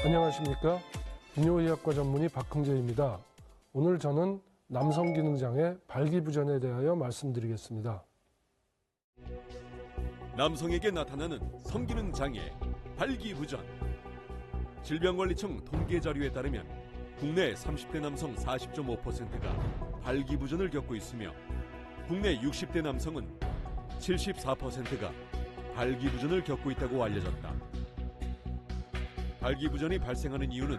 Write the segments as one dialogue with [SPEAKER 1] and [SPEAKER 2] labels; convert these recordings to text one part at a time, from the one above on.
[SPEAKER 1] 안녕하십니까. 비뇨의학과 전문의 박흥재입니다. 오늘 저는 남성기능장애 발기부전에 대하여 말씀드리겠습니다.
[SPEAKER 2] 남성에게 나타나는 성기능장애 발기부전. 질병관리청 통계자료에 따르면 국내 30대 남성 40.5%가 발기부전을 겪고 있으며 국내 60대 남성은 74%가 발기부전을 겪고 있다고 알려졌다. 발기부전이 발생하는 이유는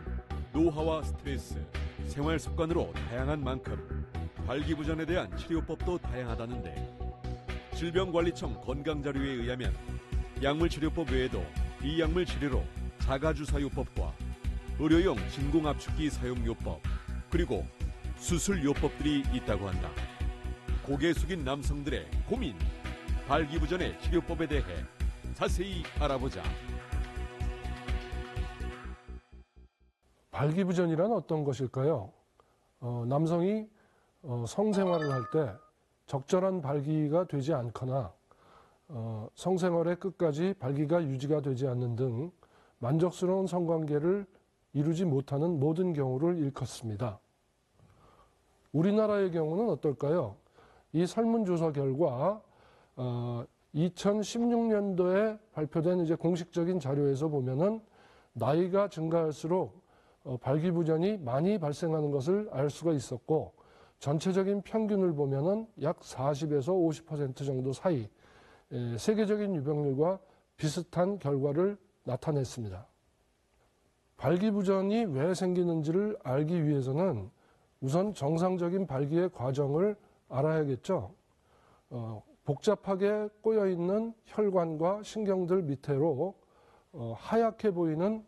[SPEAKER 2] 노화와 스트레스, 생활 습관으로 다양한 만큼 발기부전에 대한 치료법도 다양하다는데, 질병관리청 건강자료에 의하면 약물치료법 외에도 비약물 치료로 자가주사요법과 의료용 진공압축기 사용요법, 그리고 수술요법들이 있다고 한다. 고개 숙인 남성들의 고민, 발기부전의 치료법에 대해 자세히 알아보자.
[SPEAKER 1] 발기부전이란 어떤 것일까요? 남성이 성생활을 할 때 적절한 발기가 되지 않거나 성생활의 끝까지 발기가 유지가 되지 않는 등 만족스러운 성관계를 이루지 못하는 모든 경우를 일컫습니다. 우리나라의 경우는 어떨까요? 이 설문조사 결과 2016년도에 발표된 이제 공식적인 자료에서 보면은 나이가 증가할수록 발기부전이 많이 발생하는 것을 알 수가 있었고, 전체적인 평균을 보면은 약 40에서 50% 정도 사이, 세계적인 유병률과 비슷한 결과를 나타냈습니다. 발기부전이 왜 생기는지를 알기 위해서는 우선 정상적인 발기의 과정을 알아야겠죠. 복잡하게 꼬여있는 혈관과 신경들 밑으로 하얗게 보이는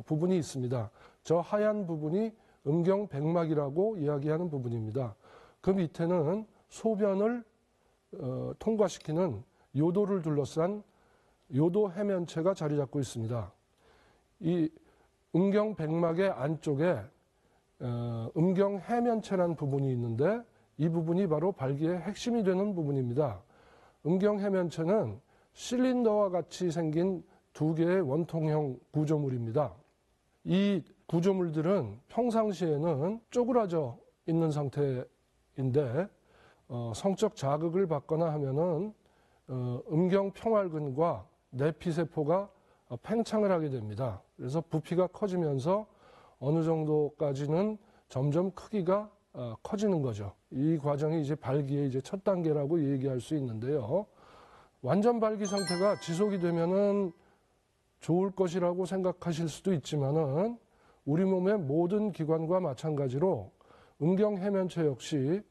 [SPEAKER 1] 부분이 있습니다. 저 하얀 부분이 음경백막이라고 이야기하는 부분입니다. 그 밑에는 소변을 통과시키는 요도를 둘러싼 요도 해면체가 자리 잡고 있습니다. 이 음경백막의 안쪽에 음경해면체라는 부분이 있는데, 이 부분이 바로 발기의 핵심이 되는 부분입니다. 음경해면체는 실린더와 같이 생긴 두 개의 원통형 구조물입니다. 이 구조물들은 평상시에는 쪼그라져 있는 상태인데, 성적 자극을 받거나 하면은 음경평활근과 내피세포가 팽창을 하게 됩니다. 그래서 부피가 커지면서 어느 정도까지는 점점 크기가 커지는 거죠. 이 과정이 이제 발기의 이제 첫 단계라고 얘기할 수 있는데요. 완전 발기 상태가 지속이 되면은 좋을 것이라고 생각하실 수도 있지만은, 우리 몸의 모든 기관과 마찬가지로 음경해면체 역시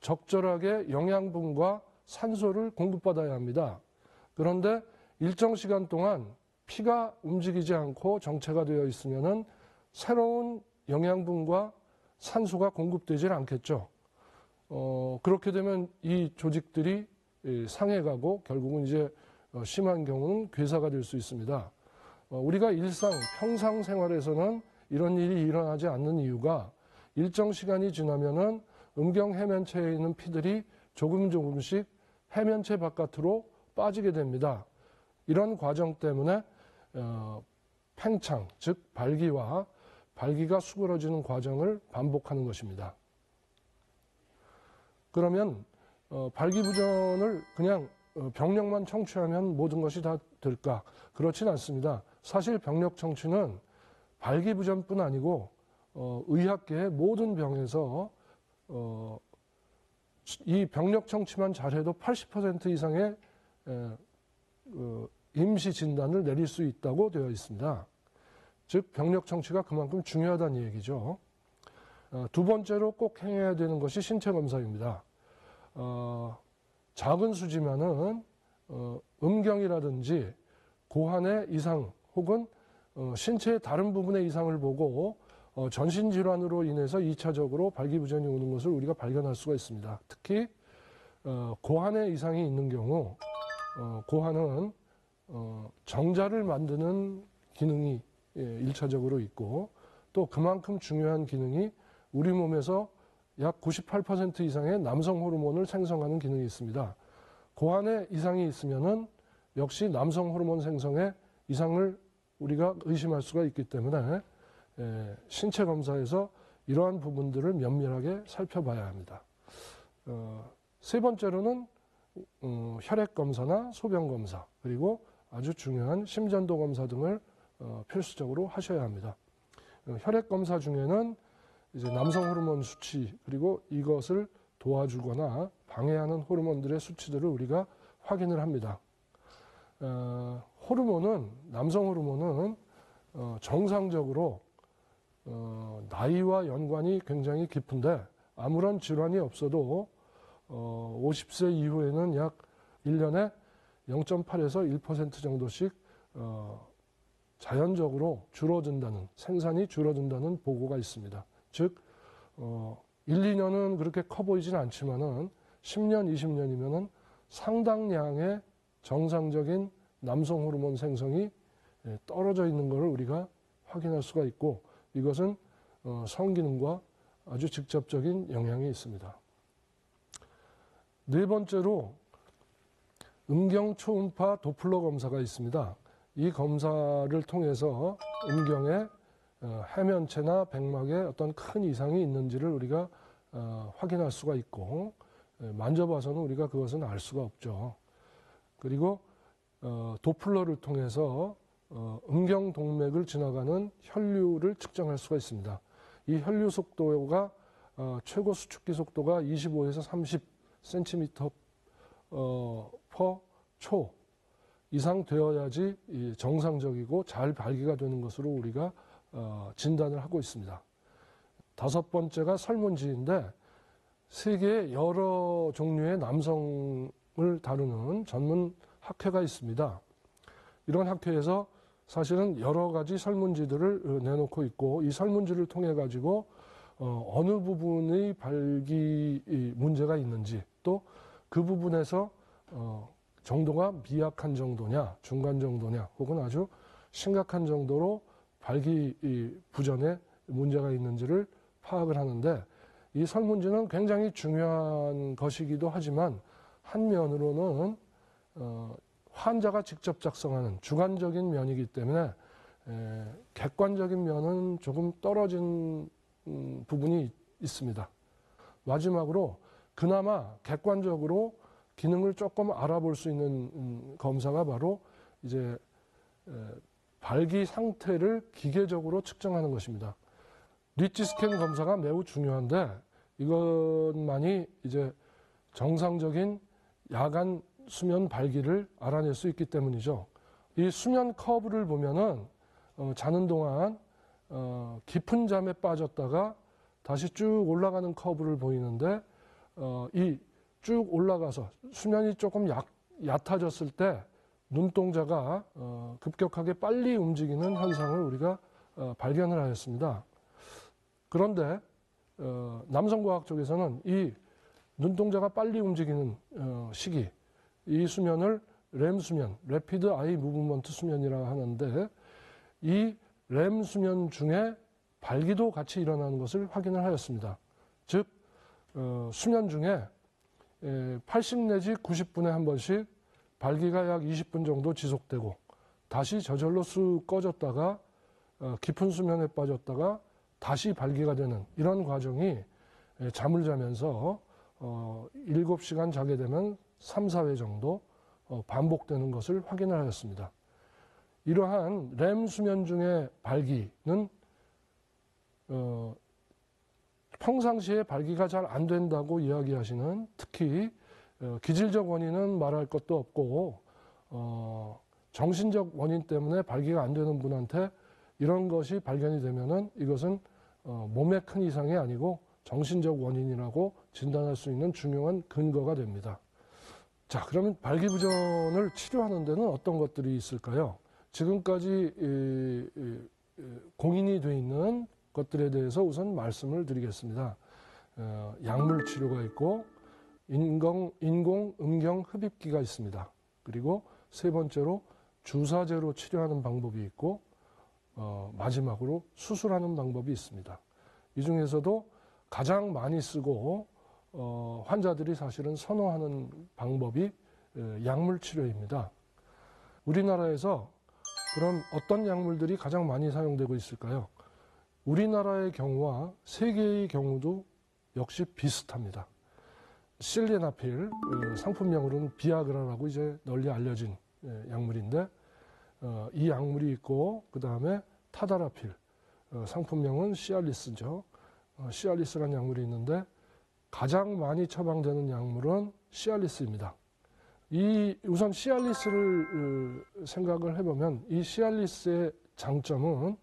[SPEAKER 1] 적절하게 영양분과 산소를 공급받아야 합니다. 그런데 일정 시간 동안 피가 움직이지 않고 정체가 되어 있으면은 새로운 영양분과 산소가 공급되질 않겠죠. 그렇게 되면 이 조직들이 상해가고 결국은 이제 심한 경우는 괴사가 될 수 있습니다. 우리가 평상 생활에서는 이런 일이 일어나지 않는 이유가, 일정 시간이 지나면은 음경해면체에 있는 피들이 조금씩 해면체 바깥으로 빠지게 됩니다. 이런 과정 때문에 팽창, 즉 발기와 발기가 수그러지는 과정을 반복하는 것입니다. 그러면 발기부전을 그냥 병력만 청취하면 모든 것이 다 될까? 그렇진 않습니다. 사실 병력 청취는 발기부전뿐 아니고 의학계의 모든 병에서 이 병력 청취만 잘해도 80% 이상의 임시 진단을 내릴 수 있다고 되어 있습니다. 즉 병력 청취가 그만큼 중요하다는 얘기죠. 두 번째로 꼭 행해야 되는 것이 신체 검사입니다. 작은 수지만은 음경이라든지 고환의 이상 혹은 신체의 다른 부분의 이상을 보고 전신질환으로 인해서 2차적으로 발기부전이 오는 것을 우리가 발견할 수가 있습니다. 특히 고환의 이상이 있는 경우, 고환은 정자를 만드는 기능이 1차적으로 있고, 또 그만큼 중요한 기능이 우리 몸에서 약 98% 이상의 남성 호르몬을 생성하는 기능이 있습니다. 고환의 이상이 있으면은 역시 남성 호르몬 생성에 이상을 우리가 의심할 수가 있기 때문에 신체 검사에서 이러한 부분들을 면밀하게 살펴봐야 합니다. 세 번째로는 혈액 검사나 소변 검사, 그리고 아주 중요한 심전도 검사 등을 필수적으로 하셔야 합니다. 혈액 검사 중에는 이제 남성 호르몬 수치, 그리고 이것을 도와주거나 방해하는 호르몬들의 수치들을 우리가 확인을 합니다. 남성 호르몬은 정상적으로 나이와 연관이 굉장히 깊은데, 아무런 질환이 없어도 50세 이후에는 약 1년에 0.8에서 1% 정도씩 자연적으로 생산이 줄어든다는 보고가 있습니다. 즉 1, 2년은 그렇게 커 보이진 않지만은 10년, 20년이면은 상당량의 정상적인 남성 호르몬 생성이 떨어져 있는 것을 우리가 확인할 수가 있고, 이것은 성기능과 아주 직접적인 영향이 있습니다. 네 번째로 음경 초음파 도플러 검사가 있습니다. 이 검사를 통해서 음경의 해면체나 백막에 어떤 큰 이상이 있는지를 우리가 확인할 수가 있고, 만져봐서는 우리가 그것은 알 수가 없죠. 그리고 도플러를 통해서 음경 동맥을 지나가는 혈류를 측정할 수가 있습니다. 이 혈류 속도가 최고 수축기 속도가 25에서 30cm per 초 이상 되어야지 정상적이고 잘 발기가 되는 것으로 우리가 진단을 하고 있습니다. 다섯 번째가 설문지인데, 세계에 여러 종류의 남성을 다루는 전문 학회가 있습니다. 이런 학회에서 사실은 여러 가지 설문지들을 내놓고 있고, 이 설문지를 통해 가지고 어느 부분의 발기 문제가 있는지, 또 그 부분에서 정도가 미약한 정도냐, 중간 정도냐, 혹은 아주 심각한 정도로 발기 부전에 문제가 있는지를 파악을 하는데, 이 설문지는 굉장히 중요한 것이기도 하지만 한면으로는 환자가 직접 작성하는 주관적인 면이기 때문에 객관적인 면은 조금 떨어진 부분이 있습니다. 마지막으로 그나마 객관적으로 기능을 조금 알아볼 수 있는 검사가 바로 이제 발기 상태를 기계적으로 측정하는 것입니다. 리치 스캔 검사가 매우 중요한데, 이것만이 이제 정상적인 야간 수면 발기를 알아낼 수 있기 때문이죠. 이 수면 커브를 보면은 자는 동안 깊은 잠에 빠졌다가 다시 쭉 올라가는 커브를 보이는데, 이 쭉 올라가서 수면이 조금 얕아졌을 때 눈동자가 급격하게 빨리 움직이는 현상을 우리가 발견을 하였습니다. 그런데 남성과학 쪽에서는 이 눈동자가 빨리 움직이는 시기, 이 수면을 렘 수면, Rapid Eye Movement 수면이라고 하는데, 이 렘 수면 중에 발기도 같이 일어나는 것을 확인을 하였습니다. 즉 수면 중에 80 내지 90분에 한 번씩 발기가 약 20분 정도 지속되고, 다시 저절로 쑥 꺼졌다가 깊은 수면에 빠졌다가 다시 발기가 되는 이런 과정이 잠을 자면서 7시간 자게 되면 3, 4회 정도 반복되는 것을 확인을 하였습니다. 이러한 렘 수면 중의 발기는 평상시에 발기가 잘 안 된다고 이야기하시는, 특히 기질적 원인은 말할 것도 없고 정신적 원인 때문에 발기가 안 되는 분한테 이런 것이 발견이 되면은 이것은 몸에 큰 이상이 아니고 정신적 원인이라고 진단할 수 있는 중요한 근거가 됩니다. 자, 그러면 발기부전을 치료하는 데는 어떤 것들이 있을까요? 지금까지 공인이 돼 있는 것들에 대해서 우선 말씀을 드리겠습니다. 약물 치료가 있고, 인공 음경 흡입기가 있습니다. 그리고 세 번째로 주사제로 치료하는 방법이 있고, 마지막으로 수술하는 방법이 있습니다. 이 중에서도 가장 많이 쓰고 환자들이 사실은 선호하는 방법이 약물 치료입니다. 우리나라에서 그럼 어떤 약물들이 가장 많이 사용되고 있을까요? 우리나라의 경우와 세계의 경우도 역시 비슷합니다. 실데나필, 상품명으로는 비아그라라고 이제 널리 알려진 약물인데, 이 약물이 있고, 그 다음에 타다라필, 상품명은 시알리스죠. 시알리스라는 약물이 있는데, 가장 많이 처방되는 약물은 시알리스입니다. 우선 시알리스를 생각을 해보면, 이 시알리스의 장점은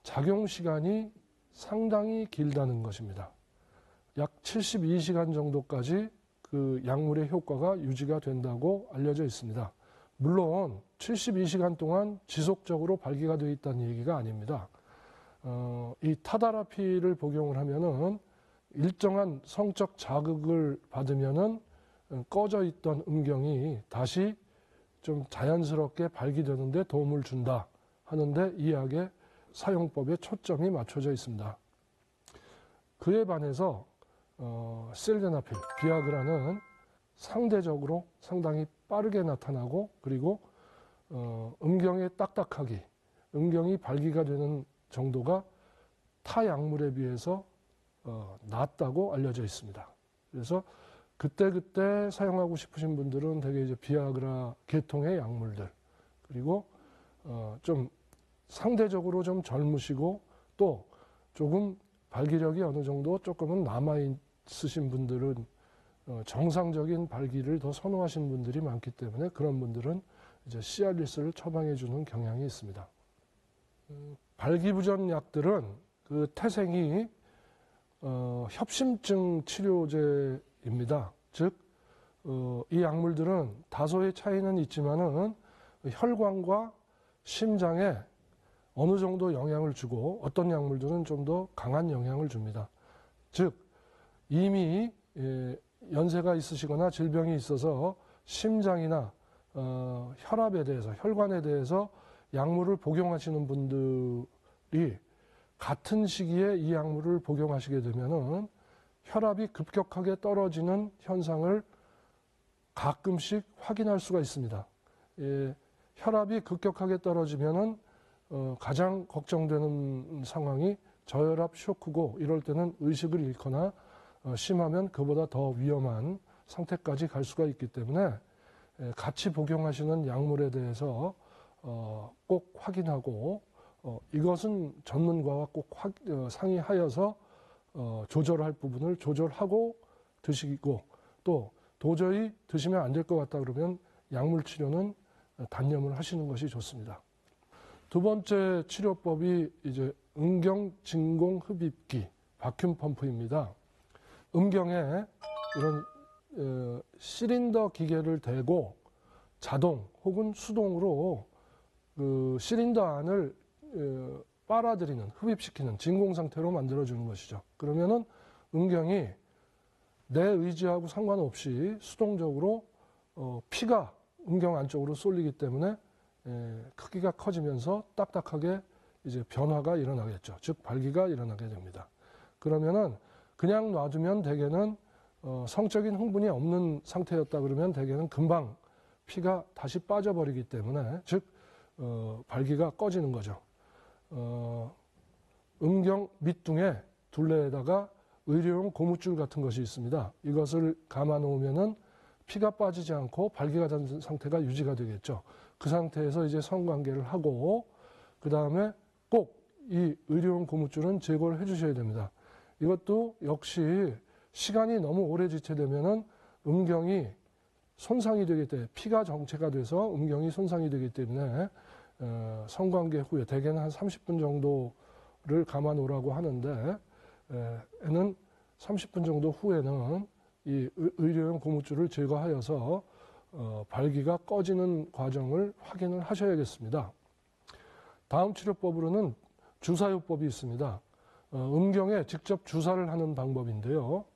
[SPEAKER 1] 작용 시간이 상당히 길다는 것입니다. 약 72시간 정도까지 그 약물의 효과가 유지가 된다고 알려져 있습니다. 물론 72시간 동안 지속적으로 발기가 되어 있다는 얘기가 아닙니다. 이 타다라필을 복용을 하면은 일정한 성적 자극을 받으면은 꺼져 있던 음경이 다시 좀 자연스럽게 발기되는데 도움을 준다 하는데 이 약의 사용법에 초점이 맞춰져 있습니다. 그에 반해서 실데나필, 비아그라는 상대적으로 상당히 빠르게 나타나고 그리고 음경의 딱딱하기, 음경이 발기가 되는 정도가 타 약물에 비해서 낮다고 알려져 있습니다. 그래서 그때그때 사용하고 싶으신 분들은 대개 이제 비아그라 계통의 약물들, 그리고 좀 상대적으로 좀 젊으시고 또 조금 발기력이 어느 정도 조금은 남아있으신 분들은 정상적인 발기를 더 선호하시는 분들이 많기 때문에 그런 분들은 이제 시알리스를 처방해 주는 경향이 있습니다. 발기부전 약들은 그 태생이 협심증 치료제입니다. 즉, 이 약물들은 다소의 차이는 있지만은 혈관과 심장에 어느 정도 영향을 주고 어떤 약물들은 좀 더 강한 영향을 줍니다. 즉, 이미 연세가 있으시거나 질병이 있어서 심장이나 혈압에 대해서, 혈관에 대해서 약물을 복용하시는 분들이 같은 시기에 이 약물을 복용하시게 되면은 혈압이 급격하게 떨어지는 현상을 가끔씩 확인할 수가 있습니다. 혈압이 급격하게 떨어지면은 가장 걱정되는 상황이 저혈압 쇼크고 이럴 때는 의식을 잃거나 심하면 그보다 더 위험한 상태까지 갈 수가 있기 때문에 같이 복용하시는 약물에 대해서 꼭 확인하고 이것은 전문가와 꼭 상의하여서 조절할 부분을 조절하고 드시고 또 도저히 드시면 안 될 것 같다 그러면 약물 치료는 단념을 하시는 것이 좋습니다. 두 번째 치료법이 이제 음경 진공 흡입기 바큐um 펌프입니다. 음경에 이런 시린더 기계를 대고 자동 혹은 수동으로 그 시린더 안을 빨아들이는, 흡입시키는 진공 상태로 만들어주는 것이죠. 그러면은 음경이 내 의지하고 상관없이 수동적으로 피가 음경 안쪽으로 쏠리기 때문에 크기가 커지면서 딱딱하게 이제 변화가 일어나겠죠. 즉 발기가 일어나게 됩니다. 그러면은 그냥 놔두면 대개는 성적인 흥분이 없는 상태였다 그러면 대개는 금방 피가 다시 빠져버리기 때문에 즉 발기가 꺼지는 거죠. 음경 밑둥에 둘레에다가 의료용 고무줄 같은 것이 있습니다. 이것을 감아 놓으면은 피가 빠지지 않고 발기가 된 상태가 유지가 되겠죠. 그 상태에서 이제 성관계를 하고 그 다음에 꼭 이 의료용 고무줄은 제거를 해주셔야 됩니다. 이것도 역시 시간이 너무 오래 지체되면은 음경이 손상이 되기 때문에 피가 정체가 돼서 음경이 손상이 되기 때문에 성관계 후에 대개는 한 30분 정도를 감아 놓으라고 하는데 에는 30분 정도 후에는 이 의료용 고무줄을 제거하여서 발기가 꺼지는 과정을 확인을 하셔야겠습니다. 다음 치료법으로는 주사요법이 있습니다. 음경에 직접 주사를 하는 방법인데요.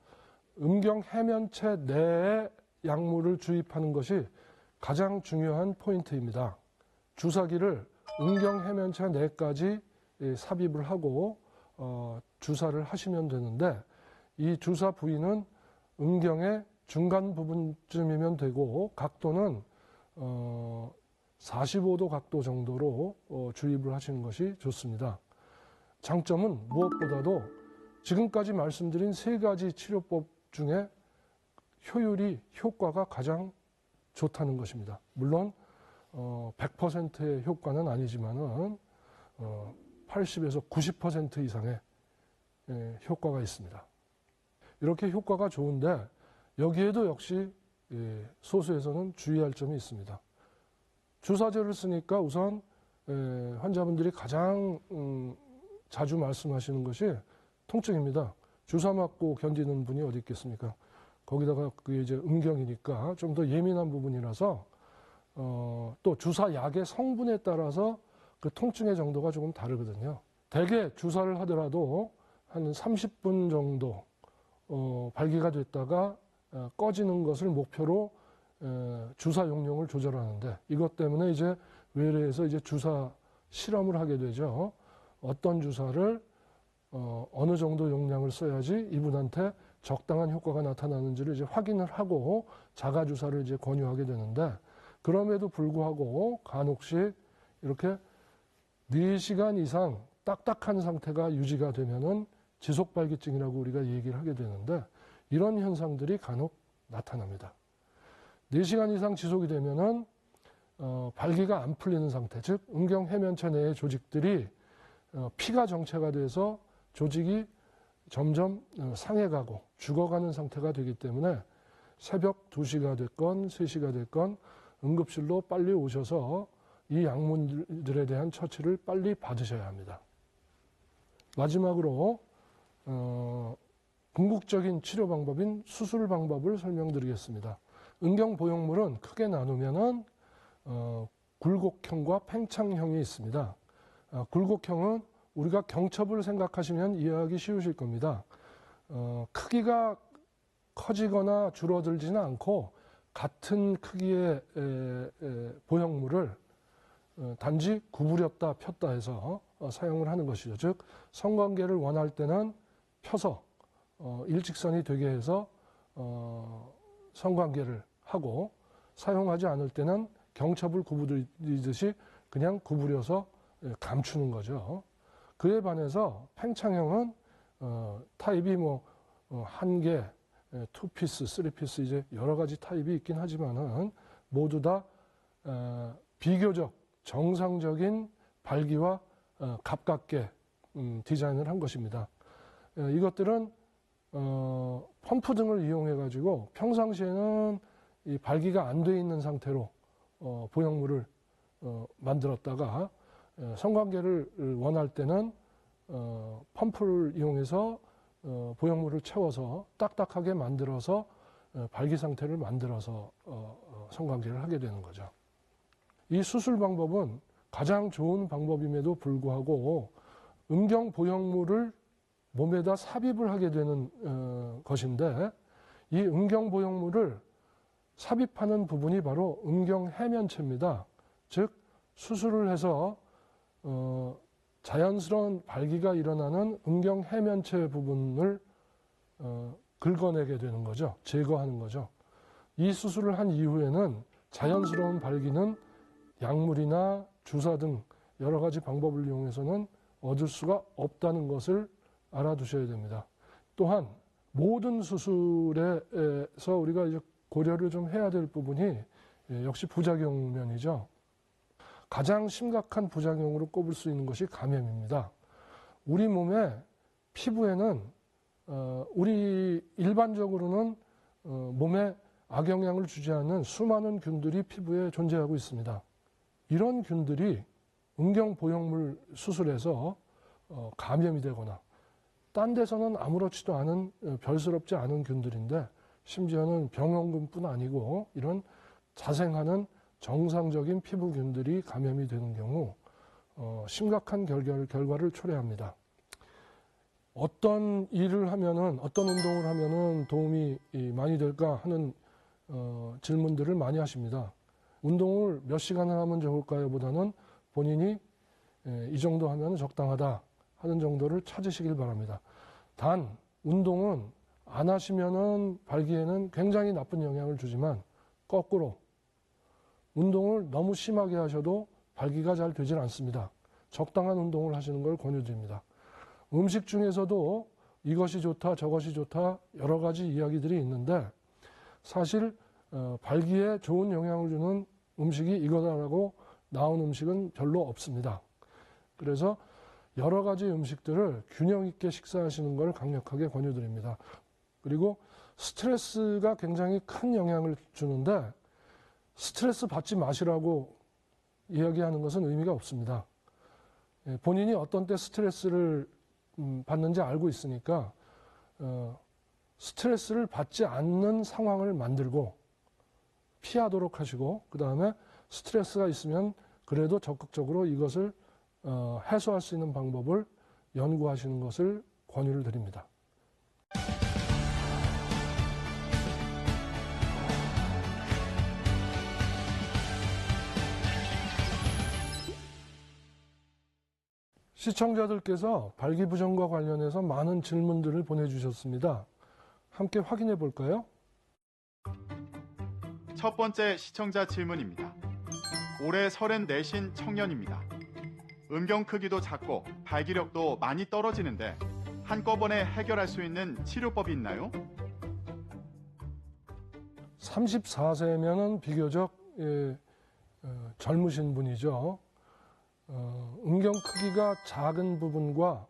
[SPEAKER 1] 음경 해면체 내에 약물을 주입하는 것이 가장 중요한 포인트입니다. 주사기를 음경 해면체 내까지 삽입을 하고 주사를 하시면 되는데 이 주사 부위는 음경의 중간 부분쯤이면 되고 각도는 45도 각도 정도로 주입을 하시는 것이 좋습니다. 장점은 무엇보다도 지금까지 말씀드린 3가지 치료법 중에 효과가 가장 좋다는 것입니다. 물론 100%의 효과는 아니지만은 80에서 90% 이상의 효과가 있습니다. 이렇게 효과가 좋은데 여기에도 역시 소수에서는 주의할 점이 있습니다. 주사제를 쓰니까 우선 환자분들이 가장 자주 말씀하시는 것이 통증입니다. 주사 맞고 견디는 분이 어디 있겠습니까? 거기다가 그게 이제 음경이니까 좀 더 예민한 부분이라서 또 주사약의 성분에 따라서 그 통증의 정도가 조금 다르거든요. 대개 주사를 하더라도 한 30분 정도 발기가 됐다가 꺼지는 것을 목표로 주사 용량을 조절하는데 이것 때문에 이제 외래에서 이제 주사 실험을 하게 되죠. 어떤 주사를 어느 정도 용량을 써야지 이분한테 적당한 효과가 나타나는지를 이제 확인을 하고 자가 주사를 이제 권유하게 되는데 그럼에도 불구하고 간혹씩 이렇게 4시간 이상 딱딱한 상태가 유지가 되면은 지속발기증이라고 우리가 얘기를 하게 되는데 이런 현상들이 간혹 나타납니다. 4시간 이상 지속이 되면은 발기가 안 풀리는 상태, 즉 음경해면체 내의 조직들이 피가 정체가 돼서 조직이 점점 상해가고 죽어가는 상태가 되기 때문에 새벽 2시가 됐건 3시가 됐건 응급실로 빨리 오셔서 이 약물들에 대한 처치를 빨리 받으셔야 합니다. 마지막으로 궁극적인 치료 방법인 수술 방법을 설명드리겠습니다. 음경보형물은 크게 나누면은 굴곡형과 팽창형이 있습니다. 굴곡형은 우리가 경첩을 생각하시면 이해하기 쉬우실 겁니다. 크기가 커지거나 줄어들지는 않고 같은 크기의 보형물을 단지 구부렸다 폈다 해서 사용을 하는 것이죠. 즉 성관계를 원할 때는 펴서 일직선이 되게 해서 성관계를 하고 사용하지 않을 때는 경첩을 구부리듯이 그냥 구부려서 감추는 거죠. 그에 반해서 팽창형은 타입이 뭐 1개, 2피스, 3피스 이제 여러 가지 타입이 있긴 하지만은 모두 다 비교적 정상적인 발기와 가깝게 디자인을 한 것입니다. 이것들은 펌프 등을 이용해 가지고 평상시에는 이 발기가 안 돼 있는 상태로 보형물을 만들었다가 성관계를 원할 때는 펌프를 이용해서 보형물을 채워서 딱딱하게 만들어서 발기 상태를 만들어서 성관계를 하게 되는 거죠. 이 수술 방법은 가장 좋은 방법임에도 불구하고 음경 보형물을 몸에다 삽입을 하게 되는 것인데 이 음경 보형물을 삽입하는 부분이 바로 음경 해면체입니다. 즉 수술을 해서 자연스러운 발기가 일어나는 음경 해면체 부분을 긁어내게 되는 거죠. 제거하는 거죠. 이 수술을 한 이후에는 자연스러운 발기는 약물이나 주사 등 여러 가지 방법을 이용해서는 얻을 수가 없다는 것을 알아두셔야 됩니다. 또한 모든 수술에서 우리가 이제 고려를 좀 해야 될 부분이 역시 부작용면이죠. 가장 심각한 부작용으로 꼽을 수 있는 것이 감염입니다. 우리 몸의 피부에는 우리 일반적으로는 몸에 악영향을 주지 않는 수많은 균들이 피부에 존재하고 있습니다. 이런 균들이 음경 보형물 수술에서 감염이 되거나 딴 데서는 아무렇지도 않은 별스럽지 않은 균들인데 심지어는 병원균뿐 아니고 이런 자생하는 정상적인 피부균들이 감염이 되는 경우 심각한 결과를 초래합니다. 어떤 일을 하면은 어떤 운동을 하면은 도움이 많이 될까 하는 질문들을 많이 하십니다. 운동을 몇 시간을 하면 좋을까요? 보다는 본인이 이 정도 하면 적당하다 하는 정도를 찾으시길 바랍니다. 단 운동은 안 하시면은 발기에는 굉장히 나쁜 영향을 주지만 거꾸로 운동을 너무 심하게 하셔도 발기가 잘 되질 않습니다. 적당한 운동을 하시는 걸 권유드립니다. 음식 중에서도 이것이 좋다, 저것이 좋다 여러 가지 이야기들이 있는데 사실 발기에 좋은 영향을 주는 음식이 이거다라고 나온 음식은 별로 없습니다. 그래서 여러 가지 음식들을 균형 있게 식사하시는 걸 강력하게 권유드립니다. 그리고 스트레스가 굉장히 큰 영향을 주는데 스트레스 받지 마시라고 이야기하는 것은 의미가 없습니다. 본인이 어떤 때 스트레스를 받는지 알고 있으니까 스트레스를 받지 않는 상황을 만들고 피하도록 하시고 그 다음에 스트레스가 있으면 그래도 적극적으로 이것을 해소할 수 있는 방법을 연구하시는 것을 권유를 드립니다. 시청자들께서 발기부전과 관련해서 많은 질문들을 보내주셨습니다. 함께 확인해 볼까요?
[SPEAKER 3] 첫 번째 시청자 질문입니다. 올해 34신 청년입니다. 음경 크기도 작고 발기력도 많이 떨어지는데 한꺼번에 해결할 수 있는 치료법이 있나요?
[SPEAKER 1] 34세면은 비교적 젊으신 분이죠. 음경 크기가 작은 부분과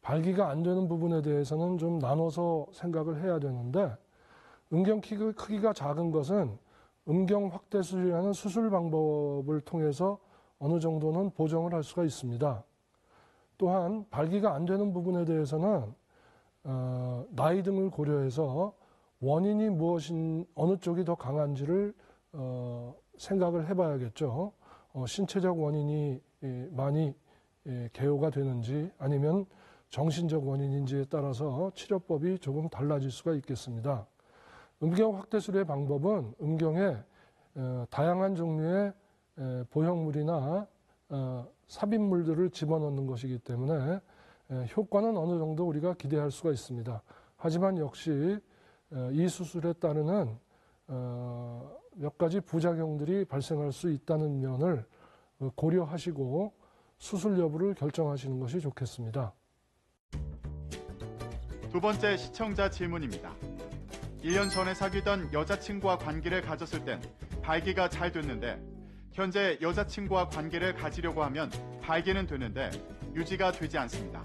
[SPEAKER 1] 발기가 안 되는 부분에 대해서는 좀 나눠서 생각을 해야 되는데 음경 크기가 작은 것은 음경 확대술이라는 수술 방법을 통해서 어느 정도는 보정을 할 수가 있습니다. 또한 발기가 안 되는 부분에 대해서는 나이 등을 고려해서 원인이 어느 쪽이 더 강한지를 생각을 해봐야겠죠. 신체적 원인이 많이 개요가 되는지 아니면 정신적 원인인지에 따라서 치료법이 조금 달라질 수가 있겠습니다. 음경 확대술의 방법은 음경에 다양한 종류의 보형물이나 삽입물들을 집어넣는 것이기 때문에 효과는 어느 정도 우리가 기대할 수가 있습니다. 하지만 역시 이 수술에 따르는 몇 가지 부작용들이 발생할 수 있다는 면을 고려하시고 수술 여부를 결정하시는 것이 좋겠습니다.
[SPEAKER 3] 두 번째 시청자 질문입니다. 1년 전에 사귀던 여자친구와 관계를 가졌을 땐 발기가 잘 됐는데 현재 여자친구와 관계를 가지려고 하면 발기는 되는데 유지가 되지 않습니다.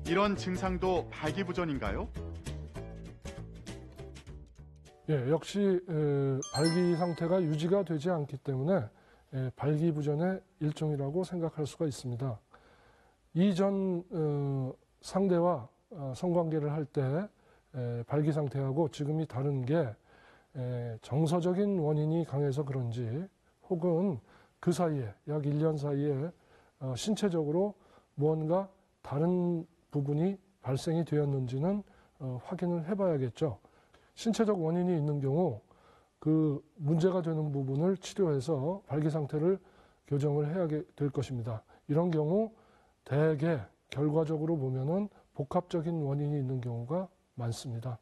[SPEAKER 3] 이런 증상도 발기부전인가요?
[SPEAKER 1] 예, 역시 발기 상태가 유지가 되지 않기 때문에 발기부전의 일종이라고 생각할 수가 있습니다. 이전 상대와 성관계를 할 때 발기 상태하고 지금이 다른 게 정서적인 원인이 강해서 그런지 혹은 그 사이에 약 1년 사이에 신체적으로 무언가 다른 부분이 발생이 되었는지는 확인을 해봐야겠죠. 신체적 원인이 있는 경우 그 문제가 되는 부분을 치료해서 발기 상태를 교정을 해야 될 것입니다. 이런 경우 대개 결과적으로 보면은 복합적인 원인이 있는 경우가 많습니다.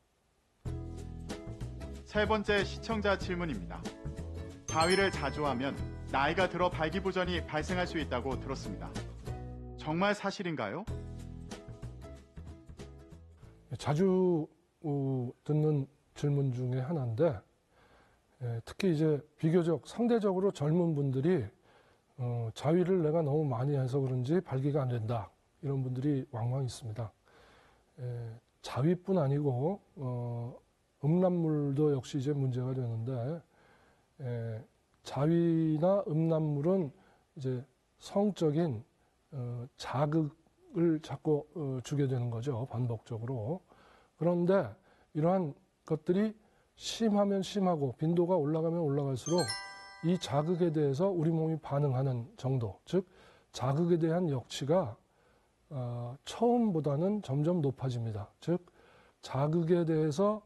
[SPEAKER 3] 세 번째 시청자 질문입니다. 가위를 자주 하면 나이가 들어 발기부전이 발생할 수 있다고 들었습니다. 정말 사실인가요?
[SPEAKER 1] 자주 듣는 질문 중에 하나인데 특히 이제 비교적 상대적으로 젊은 분들이 자위를 내가 너무 많이 해서 그런지 발기가 안 된다 이런 분들이 왕왕 있습니다. 자위뿐 아니고 음란물도 역시 이제 문제가 되는데 자위나 음란물은 이제 성적인 자극을 자꾸 주게 되는 거죠, 반복적으로. 그런데 이러한 것들이 심하면 심하고 빈도가 올라가면 올라갈수록 이 자극에 대해서 우리 몸이 반응하는 정도, 즉 자극에 대한 역치가 처음보다는 점점 높아집니다. 즉 자극에 대해서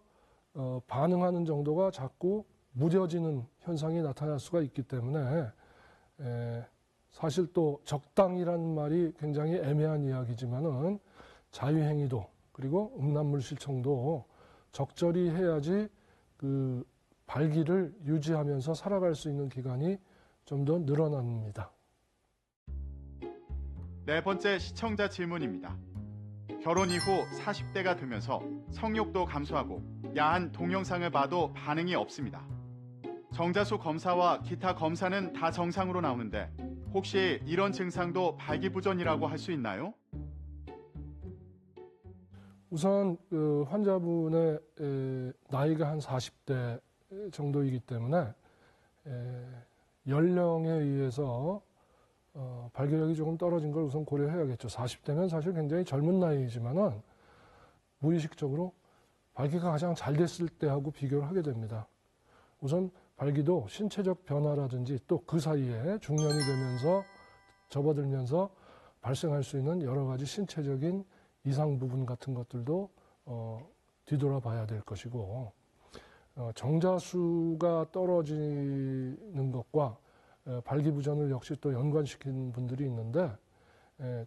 [SPEAKER 1] 반응하는 정도가 자꾸 무뎌지는 현상이 나타날 수가 있기 때문에 사실 또 적당이라는 말이 굉장히 애매한 이야기지만은 자유행위도 그리고 음란물 실청도 적절히 해야지 그 발기를 유지하면서 살아갈 수 있는 기간이 좀 더 늘어납니다.
[SPEAKER 3] 네 번째 시청자 질문입니다. 결혼 이후 40대가 되면서 성욕도 감소하고 야한 동영상을 봐도 반응이 없습니다. 정자수 검사와 기타 검사는 다 정상으로 나오는데 혹시 이런 증상도 발기부전이라고 할 수 있나요?
[SPEAKER 1] 우선 그 환자분의 나이가 한 40대 정도이기 때문에 연령에 의해서 발기력이 조금 떨어진 걸 우선 고려해야겠죠. 40대면 사실 굉장히 젊은 나이이지만은 무의식적으로 발기가 가장 잘 됐을 때하고 비교를 하게 됩니다. 우선 발기도 신체적 변화라든지 또 그 사이에 중년이 되면서 접어들면서 발생할 수 있는 여러 가지 신체적인 이상 부분 같은 것들도 뒤돌아 봐야 될 것이고, 정자수가 떨어지는 것과 발기부전을 역시 또 연관시킨 분들이 있는데,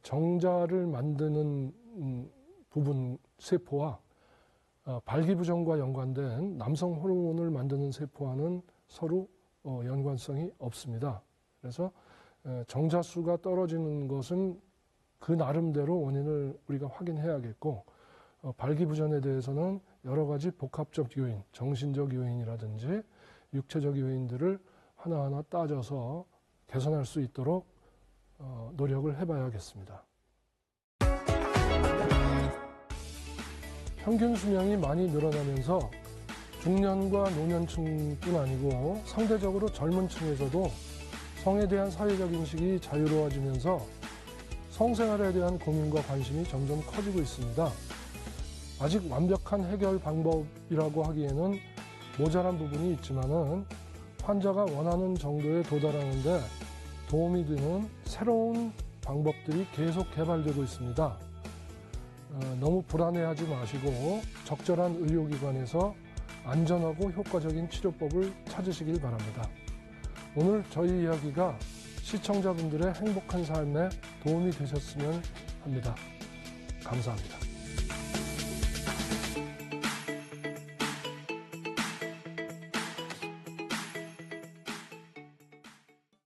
[SPEAKER 1] 정자를 만드는 부분 세포와 발기부전과 연관된 남성 호르몬을 만드는 세포와는 서로 연관성이 없습니다. 그래서 정자수가 떨어지는 것은 그 나름대로 원인을 우리가 확인해야겠고, 발기부전에 대해서는 여러 가지 복합적 요인, 정신적 요인이라든지 육체적 요인들을 하나하나 따져서 개선할 수 있도록 노력을 해봐야겠습니다. 평균 수명이 많이 늘어나면서 중년과 노년층뿐 아니고 상대적으로 젊은 층에서도 성에 대한 사회적 인식이 자유로워지면서 성생활에 대한 고민과 관심이 점점 커지고 있습니다. 아직 완벽한 해결 방법이라고 하기에는 모자란 부분이 있지만은 환자가 원하는 정도에 도달하는데 도움이 되는 새로운 방법들이 계속 개발되고 있습니다. 너무 불안해하지 마시고 적절한 의료기관에서 안전하고 효과적인 치료법을 찾으시길 바랍니다. 오늘 저희 이야기가 시청자분들의 행복한 삶에 도움이 되셨으면 합니다. 감사합니다.